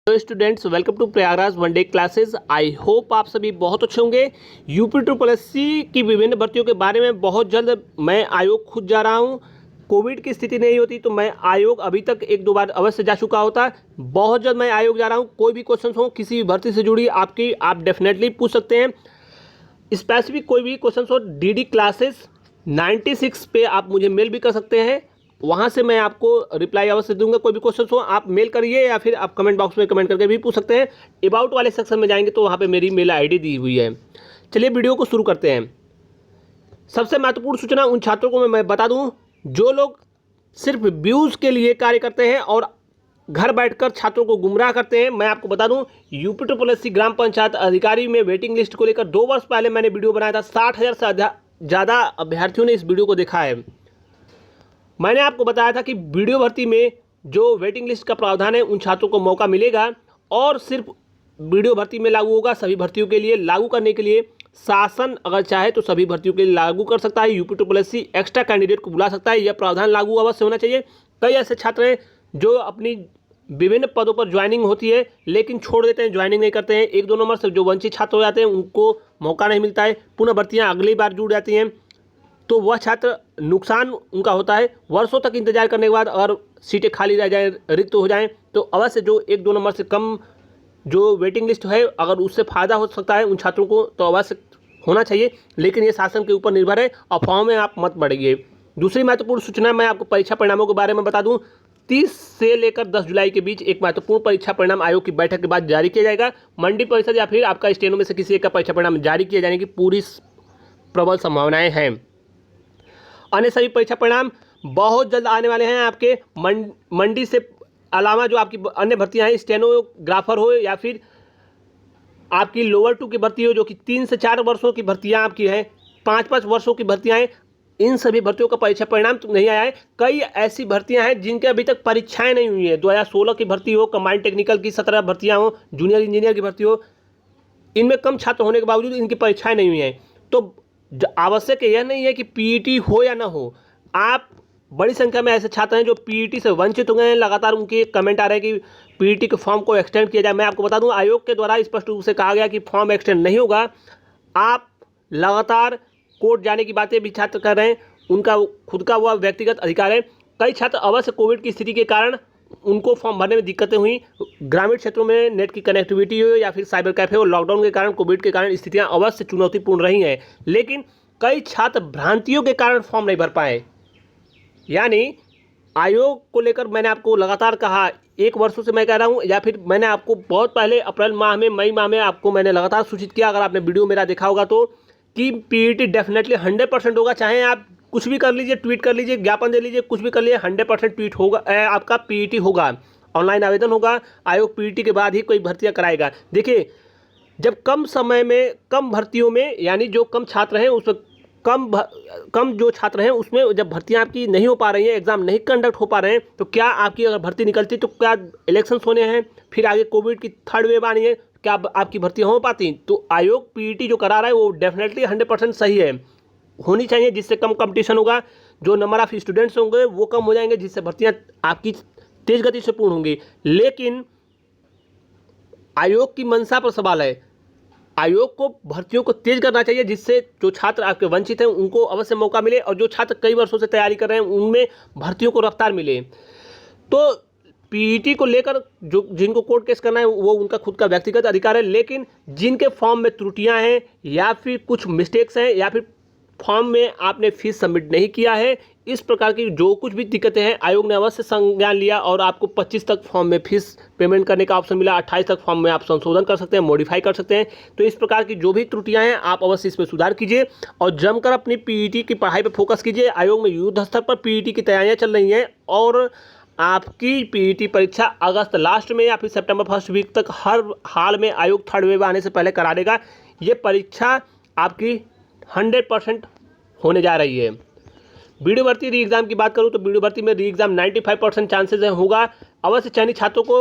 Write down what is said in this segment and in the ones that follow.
Hello students, welcome to Prayagraj one day classes. I hope आप सभी बहुत अच्छे होंगे। यूपी ट्रिपल एससी की विभिन्न भर्तियों के बारे में बहुत जल्द मैं आयोग खुद जा रहा हूं। कोविड की स्थिति नहीं होती तो मैं आयोग अभी तक एक दो बार अवश्य जा चुका होता। बहुत जल्द मैं आयोग जा रहा हूं। कोई भी क्वेश्चन हो किसी भी भर्ती से जुड़ी आपकी, आप डेफिनेटली पूछ सकते हैं। स्पेसिफिक कोई भी क्वेश्चन हो डी क्लासेस 96 पे आप मुझे मेल भी कर सकते हैं, वहाँ से मैं आपको रिप्लाई अवश्य दूंगा। कोई भी क्वेश्चन हो आप मेल करिए या फिर आप कमेंट बॉक्स में कमेंट करके भी पूछ सकते हैं। अबाउट वाले सेक्शन में जाएंगे तो वहाँ पे मेरी मेल आईडी दी हुई है। चलिए वीडियो को शुरू करते हैं। सबसे महत्वपूर्ण सूचना उन छात्रों को मैं बता दूं जो लोग सिर्फ व्यूज़ के लिए कार्य करते हैं और घर बैठकर छात्रों को गुमराह करते हैं। मैं आपको बता दूं यूपी ट्रिपल एससी ग्राम पंचायत अधिकारी में वेटिंग लिस्ट को लेकर 2 वर्ष पहले मैंने वीडियो बनाया था। 60,000 से ज़्यादा अभ्यर्थियों ने इस वीडियो को देखा है। मैंने आपको बताया था कि वीडियो भर्ती में जो वेटिंग लिस्ट का प्रावधान है उन छात्रों को मौका मिलेगा और सिर्फ वीडियो भर्ती में लागू होगा। सभी भर्तियों के लिए लागू करने के लिए शासन अगर चाहे तो सभी भर्तियों के लिए लागू कर सकता है। UP triple SC extra candidate को बुला सकता है। यह प्रावधान लागू अवश्य होना चाहिए। कई ऐसे छात्र हैं जो अपनी विभिन्न पदों पर ज्वाइनिंग होती है लेकिन छोड़ देते हैं, ज्वाइनिंग नहीं करते हैं। 1-2 नंबर से जो वंचित छात्र हो जाते हैं उनको मौका नहीं मिलता है, पुनः भर्तियाँ अगली बार जुड़ जाती हैं तो वह छात्र नुकसान उनका होता है। वर्षों तक इंतजार करने के बाद अगर सीटें खाली रह जाएँ, रिक्त हो जाएं तो अवश्य जो 1-2 नंबर से कम जो वेटिंग लिस्ट है अगर उससे फ़ायदा हो सकता है उन छात्रों को तो अवश्य होना चाहिए। लेकिन ये शासन के ऊपर निर्भर है, अफवाहों में आप मत पड़िए। दूसरी महत्वपूर्ण सूचना मैं आपको परीक्षा परिणामों के बारे में बता दूं। 30 से लेकर 10 जुलाई के बीच एक महत्वपूर्ण परीक्षा परिणाम आयोग की बैठक के बाद जारी किया जाएगा। मंडी परिषद या फिर आपका स्टेनो में से किसी एक का परीक्षा परिणाम जारी किए जाने की पूरी प्रबल संभावनाएं हैं। अन्य सभी परीक्षा परिणाम बहुत जल्द आने वाले हैं। आपके मंडी से अलावा जो आपकी अन्य भर्तियां हैं, स्टेनोग्राफर हो या फिर आपकी लोअर 2 की भर्ती हो जो कि 3 से 4 वर्षों की भर्तियां आपकी हैं, 5-5 वर्षों की भर्तियां हैं, इन सभी भर्तियों का परीक्षा परिणाम तो नहीं आया है। कई ऐसी भर्तियां हैं जिनके अभी तक परीक्षाएं नहीं हुई है। 2016 की भर्ती हो, कंबाइंड टेक्निकल की 17 भर्तियां हो, जूनियर इंजीनियर की भर्ती हो, इनमें कम छात्र होने के बावजूद इनकी परीक्षाएं नहीं हुई हैं। तो आवश्यक यह नहीं है कि पीईटी हो या ना हो। आप बड़ी संख्या में ऐसे छात्र हैं जो पीईटी से वंचित हो गए हैं। लगातार उनके कमेंट आ रहे हैं कि पीईटी के फॉर्म को एक्सटेंड किया जाए। मैं आपको बता दूं आयोग के द्वारा स्पष्ट रूप से कहा गया कि फॉर्म एक्सटेंड नहीं होगा। आप लगातार कोर्ट जाने की बातें भी छात्र कर रहे हैं, उनका खुद का वह व्यक्तिगत अधिकार है। कई छात्र अवश्य कोविड की स्थिति के कारण उनको फॉर्म भरने में दिक्कतें हुई। ग्रामीण क्षेत्रों में नेट की कनेक्टिविटी हो या फिर साइबर कैफे हो, लॉकडाउन के कारण, कोविड के कारण स्थितियां अवश्य चुनौतीपूर्ण रही हैं। लेकिन कई छात्र भ्रांतियों के कारण फॉर्म नहीं भर पाए। यानी आयोग को लेकर मैंने आपको लगातार कहा, 1 वर्षों से मैं कह रहा हूं या फिर मैंने आपको बहुत पहले अप्रैल माह में, मई माह में आपको मैंने लगातार सूचित किया, अगर आपने वीडियो मेरा देखा होगा तो, कि पीईटी डेफिनेटली 100% होगा। चाहे आप कुछ भी कर लीजिए, ट्वीट कर लीजिए, ज्ञापन दे लीजिए, कुछ भी कर लीजिए, 100% ट्वीट होगा, आपका पीईटी होगा। ऑनलाइन आवेदन होगा। आयोग पीईटी के बाद ही कोई भर्तियां कराएगा। देखिए, जब कम समय में कम भर्तियों में, यानी जो कम छात्र हैं उसमें कम जो छात्र हैं उसमें जब भर्तियां आपकी नहीं हो पा रही हैं, एग्जाम नहीं कंडक्ट हो पा रहे हैं, तो क्या आपकी अगर भर्ती निकलती तो क्या इलेक्शंस होने हैं, फिर आगे कोविड की 3rd वेव आनी है, क्या आपकी भर्तियां हो पाती? तो आयोग पीईटी जो करा रहा है वो डेफिनेटली 100% सही है, होनी चाहिए। जिससे कम कंपटीशन होगा, जो नंबर ऑफ स्टूडेंट्स होंगे वो कम हो जाएंगे, जिससे भर्तियां आपकी तेज गति से पूर्ण होंगी। लेकिन आयोग की मंशा पर सवाल है। आयोग को भर्तियों को तेज करना चाहिए जिससे जो छात्र आपके वंचित हैं उनको अवश्य मौका मिले और जो छात्र कई वर्षों से तैयारी कर रहे हैं उनमें भर्तियों को रफ्तार मिले। तो पीईटी को लेकर जो जिनको कोर्ट केस करना है वो उनका खुद का व्यक्तिगत अधिकार है। लेकिन जिनके फॉर्म में त्रुटियां हैं या फिर कुछ मिस्टेक्स हैं या फिर फॉर्म में आपने फीस सबमिट नहीं किया है, इस प्रकार की जो कुछ भी दिक्कतें हैं आयोग ने अवश्य संज्ञान लिया और आपको 25 तक फॉर्म में फीस पेमेंट करने का ऑप्शन मिला। 28 तक फॉर्म में आप संशोधन कर सकते हैं, मॉडिफाई कर सकते हैं। तो इस प्रकार की जो भी त्रुटियां हैं आप अवश्य इसमें सुधार कीजिए और जमकर अपनी पीईटी की पढ़ाई पर फोकस कीजिए। आयोग में युद्ध स्तर पर पीईटी की तैयारियाँ चल रही हैं और आपकी पीईटी परीक्षा अगस्त लास्ट में या फिर सितंबर फर्स्ट वीक तक हर हाल में आयोग 3rd वेव आने से पहले करा देगा। ये परीक्षा आपकी 100% होने जा रही है। वीडियो भर्ती री एग्ज़ाम की बात करूं तो वीडियो भर्ती में री एग्ज़ाम 95% चांसेस होगा। अवश्य चयनित छात्रों को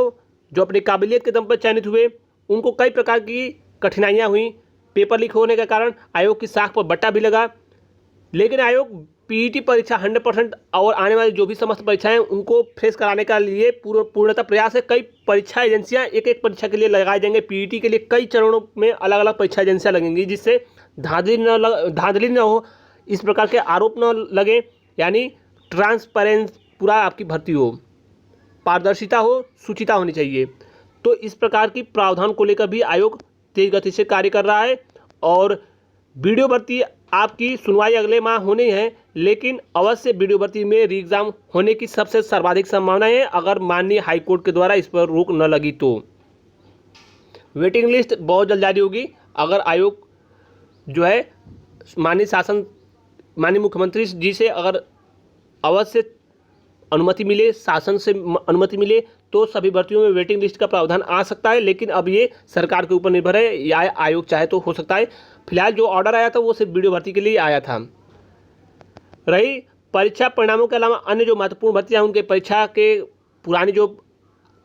जो अपनी काबिलियत के दम पर चयनित हुए उनको कई प्रकार की कठिनाइयां हुई। पेपर लीक होने के कारण आयोग की साख पर बट्टा भी लगा, लेकिन आयोग पीईटी परीक्षा 100% और आने वाली जो भी समस्त परीक्षाएं हैं उनको फ्रेश कराने का लिए पूर्णतः प्रयास है। कई परीक्षा एजेंसियां एक एक परीक्षा के लिए लगाए जाएंगे। पीईटी के लिए कई चरणों में अलग अलग परीक्षा एजेंसियां लगेंगी, जिससे धांधली न हो, इस प्रकार के आरोप न लगे, यानी ट्रांसपेरेंस पूरा आपकी भर्ती हो, पारदर्शिता हो, शुचिता होनी चाहिए। तो इस प्रकार की प्रावधान को लेकर भी आयोग तेज गति से कार्य कर रहा है। और वीडियो भर्ती आपकी सुनवाई अगले माह होनी है, लेकिन अवश्य वीडियो भर्ती में री एग्ज़ाम होने की सबसे सर्वाधिक संभावना है, अगर माननीय हाईकोर्ट के द्वारा इस पर रोक न लगी तो। वेटिंग लिस्ट बहुत जल्द जारी होगी। अगर आयोग जो है माननीय मुख्यमंत्री जी से अगर अवश्य अनुमति मिले, शासन से अनुमति मिले, तो सभी भर्तियों में वेटिंग लिस्ट का प्रावधान आ सकता है। लेकिन अब ये सरकार के ऊपर निर्भर है, या आयोग चाहे तो हो सकता है। फिलहाल जो ऑर्डर आया था वो सिर्फ वीडियो भर्ती के लिए आया था। रही परीक्षा परिणामों के अलावा अन्य जो महत्वपूर्ण भर्तियाँ उनके परीक्षा के पुरानी जो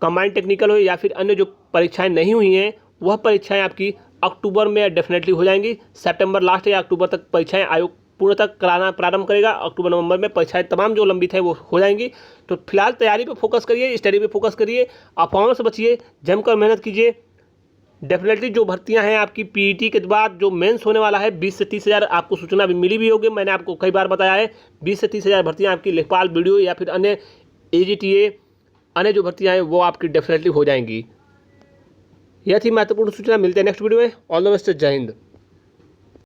कंबाइंड टेक्निकल हो या फिर अन्य जो परीक्षाएं नहीं हुई हैं, वह परीक्षाएं आपकी अक्टूबर में डेफिनेटली हो जाएंगी। सितंबर लास्ट या अक्टूबर तक परीक्षाएं आयोग पूर्णतः कराना प्रारंभ करेगा। अक्टूबर नवंबर में परीक्षाएं तमाम जो लंबित है वो हो जाएंगी। तो फिलहाल तैयारी पे फोकस करिए, स्टडी पे फोकस करिए, अफवाहों से बचिए, जमकर मेहनत कीजिए। डेफिनेटली जो भर्तियां हैं आपकी पीईटी के बाद जो मेंस होने वाला है 20 से 30 हज़ार, आपको सूचना भी मिली भी होगी, मैंने आपको कई बार बताया है। 20 से 30 हज़ार भर्तियाँ आपकी लेखपाल, बीडीओ या फिर अन्य एजीटीए अन्य जो भर्तियाँ हैं वो आपकी डेफिनेटली हो जाएंगी। यह थी महत्वपूर्ण सूचना। मिलते हैं नेक्स्ट वीडियो में। ऑल द बेस्ट, जय हिंद।